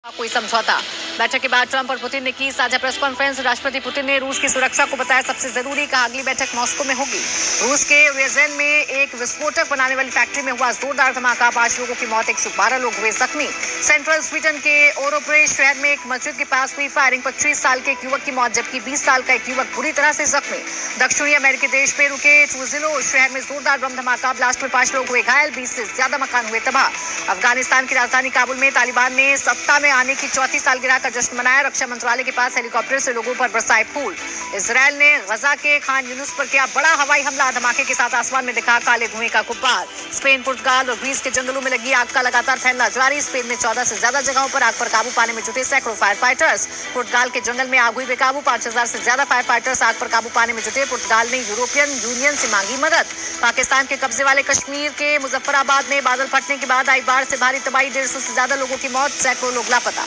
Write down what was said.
कोई समझौता। बैठक के बाद ट्रंप और पुतिन ने की साझा प्रेस कॉन्फ्रेंस। राष्ट्रपति पुतिन ने रूस की सुरक्षा को बताया सबसे जरूरी, कहा अगली बैठक मॉस्को में होगी। रूस के रेजेन में एक विस्फोटक बनाने वाली फैक्ट्री में हुआ जोरदार धमाका, 5 लोगों की मौत, 112 लोग हुए जख्मी। सेंट्रल स्वीडन के ओरोप्रे शहर में एक मस्जिद के पास हुई फायरिंग, 25 साल के एक युवक की मौत जबकि 20 साल का एक युवक बुरी तरह से जख्मी। दक्षिणी अमेरिकी देश पेरू के चुजिलो शहर में जोरदार बम धमाका, ब्लास्ट में 5 लोग हुए घायल, 20 से ज्यादा मकान हुए तबाह। अफगानिस्तान की राजधानी काबुल में तालिबान ने सत्ता में आने की चौथी सालगिरह का जश्न मनाया। रक्षा मंत्रालय के पास हेलीकॉप्टर से लोगों पर बरसाए फूल। इजरायल ने गजा के खान यूनुस पर किया बड़ा हवाई हमला, धमाके के साथ आसमान में दिखा काले धुएं का गुब्बार। स्पेन, पुर्तगाल और ग्रीस के जंगलों में लगी आग का लगातार फैलना जारी। स्पेन में 14 से ज्यादा जगहों पर आग पर काबू पाने में जुटे सैकड़ों फायर फाइटर्स। पुर्तगाल के जंगल में आग हुई बेकाबू, 5000 से ज्यादा फायर फाइटर्स आग पर काबू पाने में जुटे। पुर्तगाल ने यूरोपियन यूनियन से मांगी मदद। पाकिस्तान के कब्जे वाले कश्मीर के मुजफ्फराबाद में बादल फटने के बाद आई बाढ़ से भारी तबाही, 150 से ज्यादा लोगों की मौत, सैकड़ों लोग लापता।